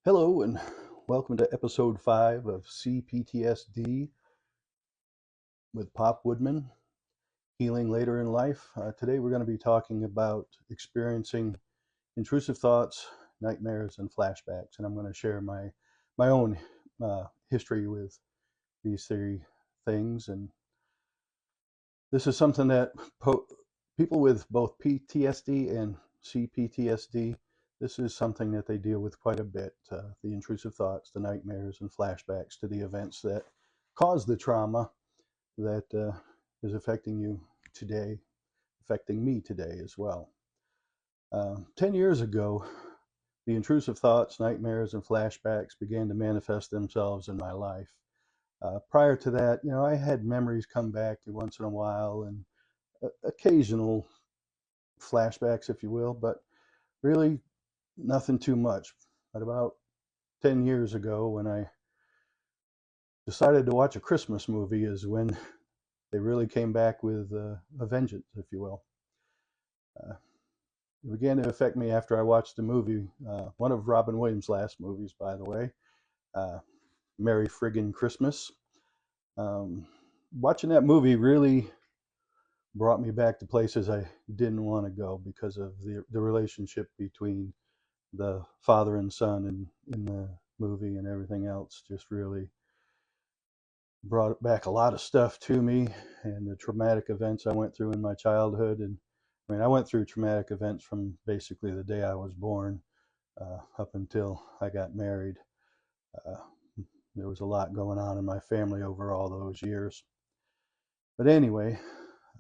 Hello and welcome to episode 5 of C-PTSD with Pop Woodman, Healing Later in Life. Today we're going to be talking about experiencing intrusive thoughts, nightmares, and flashbacks. And I'm going to share my own history with these three things. And this is something that people with both PTSD and C-PTSD, this is something that they deal with quite a bit. The intrusive thoughts, the nightmares, and flashbacks to the events that cause the trauma that is affecting you today, affecting me today as well. 10 years ago, the intrusive thoughts, nightmares, and flashbacks began to manifest themselves in my life. Prior to that, I had memories come back once in a while and occasional flashbacks, if you will, but really nothing too much. But about 10 years ago, when I decided to watch a Christmas movie, is when they really came back with a vengeance, if you will. It began to affect me after I watched the movie, one of Robin Williams' last movies, by the way, Merry Friggin' Christmas. Watching that movie really brought me back to places I didn't want to go because of the relationship between the father and son in the movie and everything else. Just really brought back a lot of stuff to me, and the traumatic events I went through in my childhood. And I went through traumatic events from basically the day I was born up until I got married. Uh, there was a lot going on in my family over all those years. But anyway,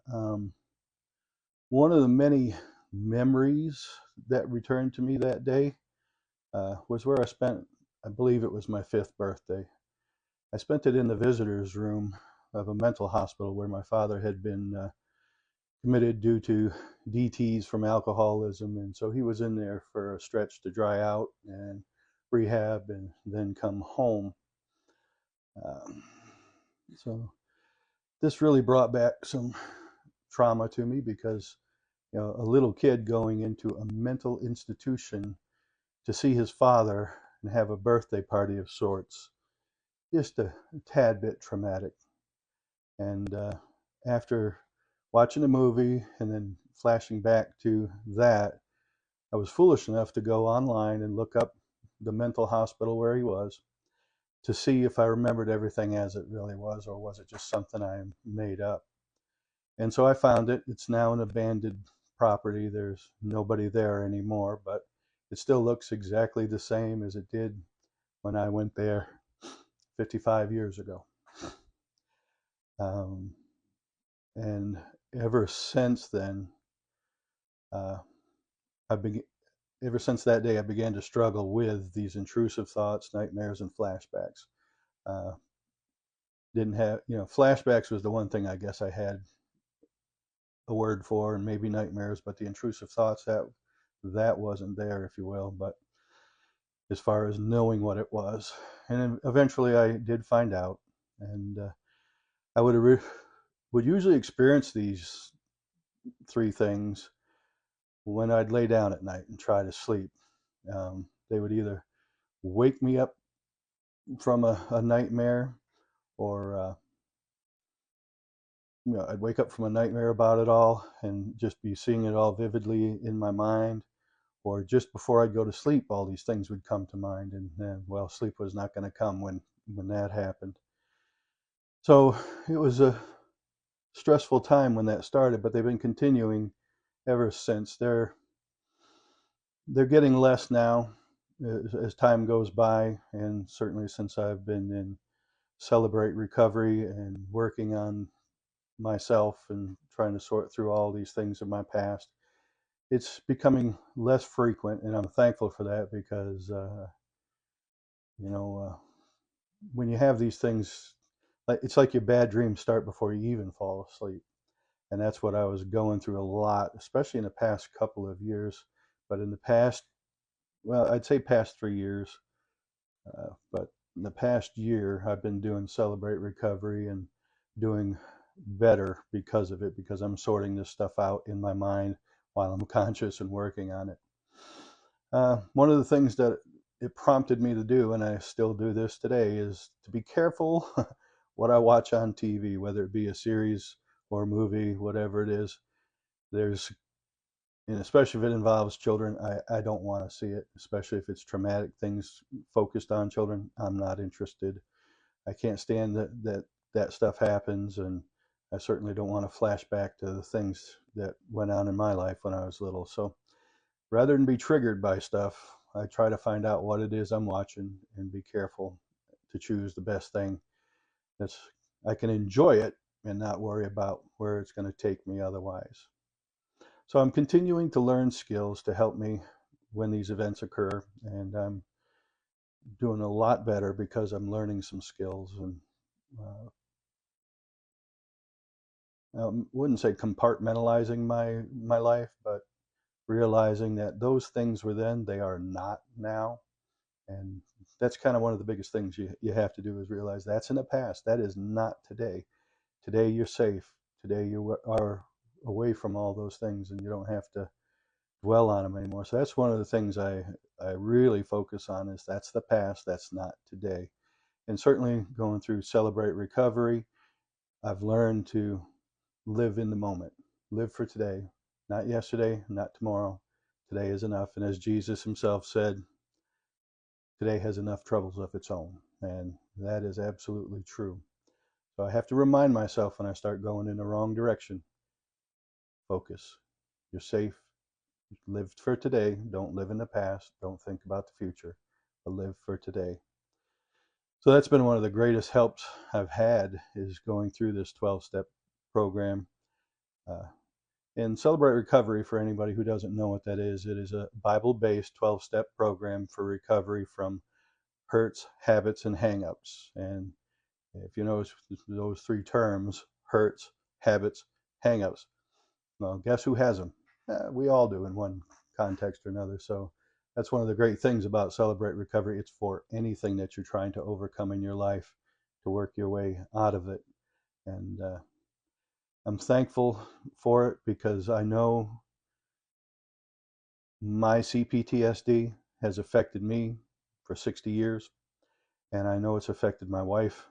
one of the many memories that returned to me that day was where I spent, I believe it was my 5th birthday. I spent it in the visitor's room of a mental hospital where my father had been committed due to DTs from alcoholism, and so he was in there for a stretch to dry out and rehab and then come home. So this really brought back some trauma to me because a little kid going into a mental institution to see his father and have a birthday party of sorts, just a tad bit traumatic. And after watching the movie and then flashing back to that, I was foolish enough to go online and look up the mental hospital where he was to see if I remembered everything as it really was, or was it just something I made up. And so I found it. It's now an abandoned property. There's nobody there anymore, but it still looks exactly the same as it did when I went there 55 years ago. And ever since then, uh, ever since that day, I began to struggle with these intrusive thoughts, nightmares, and flashbacks. Uh, didn't have, flashbacks was the one thing I guess I had a word for, and maybe nightmares, but the intrusive thoughts, that wasn't there, if you will. But as far as knowing what it was, and then eventually I did find out, and I would usually experience these three things when I'd lay down at night and try to sleep. They would either wake me up from a nightmare, or I'd wake up from a nightmare about it all and just be seeing it all vividly in my mind. Or just before I'd go to sleep, all these things would come to mind, and well, sleep was not going to come when that happened. So it was a stressful time when that started, but they've been continuing ever since. They're getting less now as time goes by, and certainly since I've been in Celebrate Recovery and working on myself and trying to sort through all these things in my past, it's becoming less frequent, and I'm thankful for that because you know when you have these things, it's like your bad dreams start before you even fall asleep. And that's what I was going through a lot, especially in the past couple of years. But in the past, well, I'd say past 3 years, but in the past year, I've been doing Celebrate Recovery and doing better because of it, because I'm sorting this stuff out in my mind while I'm conscious and working on it. One of the things that it prompted me to do, and I still do this today, is to be careful what I watch on TV, whether it be a series or a movie, whatever it is. There's, and especially if it involves children, I don't want to see it, especially if it's traumatic things focused on children. I'm not interested. I can't stand that stuff happens, and I certainly don't want to flash back to the things that went on in my life when I was little. So rather than be triggered by stuff, I try to find out what it is I'm watching and be careful to choose the best thing that's I can enjoy it and not worry about where it's going to take me otherwise. So I'm continuing to learn skills to help me when these events occur, and I'm doing a lot better because I'm learning some skills, and I wouldn't say compartmentalizing my life, but realizing that those things were then, they are not now. And that's kind of one of the biggest things you have to do, is realize that's in the past. That is not today. Today you're safe. Today you are away from all those things, and you don't have to dwell on them anymore. So that's one of the things I really focus on, is that's the past. That's not today. And certainly going through Celebrate Recovery, I've learned to live in the moment, live for today, not yesterday, not tomorrow. Today is enough. And as Jesus himself said, today has enough troubles of its own. And that is absolutely true. So I have to remind myself when I start going in the wrong direction, focus. You're safe. Live for today. Don't live in the past. Don't think about the future, but live for today. So that's been one of the greatest helps I've had, is going through this 12-step program. Uh, and Celebrate Recovery, for anybody who doesn't know what that is, it is a Bible-based 12-step program for recovery from hurts, habits, and hangups. And if you notice those three terms, hurts, habits, hangups, well, guess who has them? We all do in one context or another. So that's one of the great things about Celebrate Recovery. It's for anything that you're trying to overcome in your life, to work your way out of it. And I'm thankful for it, because I know my C-PTSD has affected me for 60 years. And I know it's affected my wife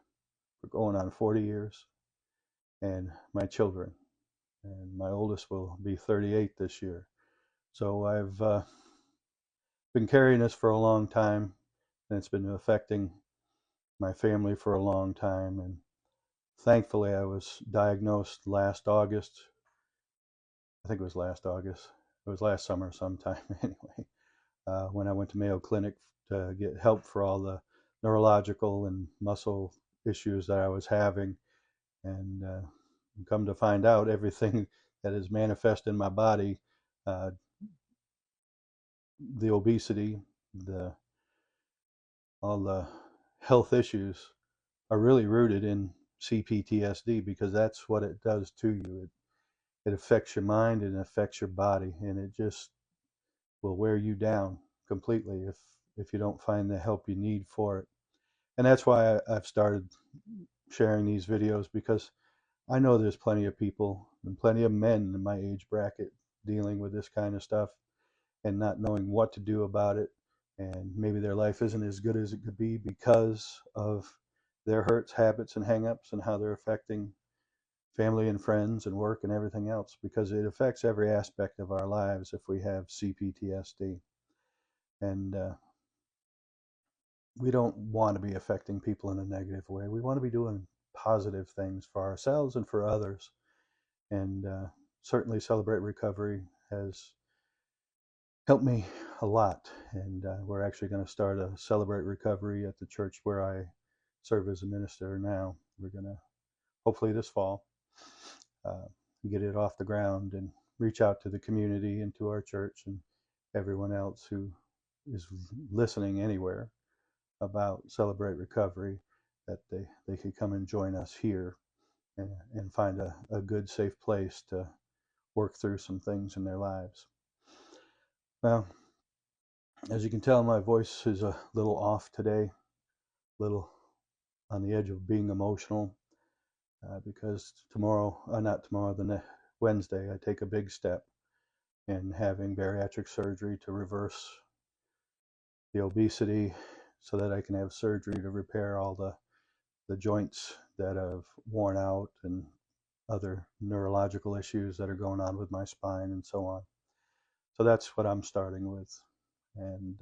for going on 40 years, and my children. And my oldest will be 38 this year. So I've been carrying this for a long time, and it's been affecting my family for a long time. And thankfully, I was diagnosed last August. I think it was last August. It was last summer sometime anyway, when I went to Mayo Clinic to get help for all the neurological and muscle issues that I was having. And come to find out, everything that is manifest in my body, uh, the obesity, all the health issues, are really rooted in C-PTSD, because that's what it does to you. It affects your mind, and it affects your body, and it just will wear you down completely if you don't find the help you need for it. And that's why I've started sharing these videos, because I know there's plenty of people and plenty of men in my age bracket dealing with this kind of stuff and not knowing what to do about it. And maybe their life isn't as good as it could be because of their hurts, habits, and hangups, and how they're affecting family and friends and work and everything else, because it affects every aspect of our lives if we have C-PTSD. And we don't want to be affecting people in a negative way. We want to be doing positive things for ourselves and for others. And certainly Celebrate Recovery has helped me a lot. And we're actually going to start a Celebrate Recovery at the church where I serve as a minister now. We're going to, hopefully this fall, uh, get it off the ground and reach out to the community and to our church and everyone else who is listening anywhere about Celebrate Recovery, that they could come and join us here, and find a good, safe place to work through some things in their lives. Well, as you can tell, my voice is a little off today, a little on the edge of being emotional, because tomorrow, not tomorrow, Wednesday, I take a big step in having bariatric surgery to reverse the obesity, so that I can have surgery to repair all the joints that have worn out, and other neurological issues that are going on with my spine and so on. So that's what I'm starting with, and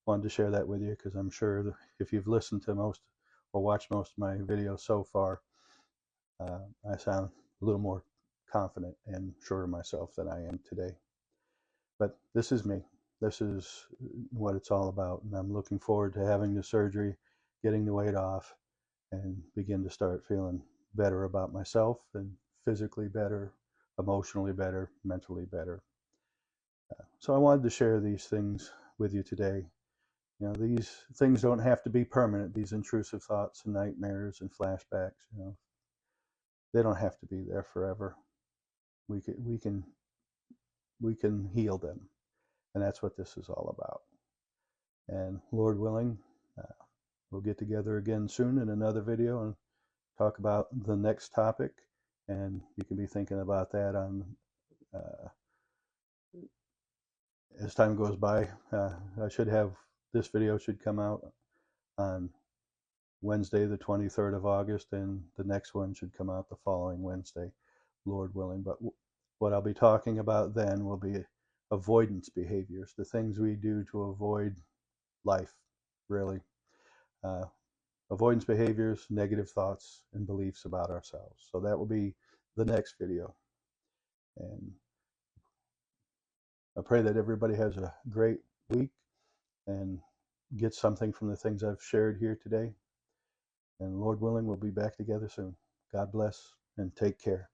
wanted to share that with you because I'm sure that if you've listened to most or watched most of my videos so far, I sound a little more confident and sure of myself than I am today. But this is me. This is what it's all about, and I'm looking forward to having the surgery, getting the weight off, and begin to start feeling better about myself, and physically better, emotionally better, mentally better. So I wanted to share these things with you today. You know, these things don't have to be permanent. These intrusive thoughts and nightmares and flashbacks, they don't have to be there forever. We can heal them, and that's what this is all about. And Lord willing, we'll get together again soon in another video and talk about the next topic. And you can be thinking about that on as time goes by. This video should come out on Wednesday, the 23rd of August, and the next one should come out the following Wednesday, Lord willing. But what I'll be talking about then will be avoidance behaviors, the things we do to avoid life, really. Avoidance behaviors, negative thoughts, and beliefs about ourselves. So that will be the next video. And I pray that everybody has a great week and get something from the things I've shared here today. And Lord willing, we'll be back together soon. God bless and take care.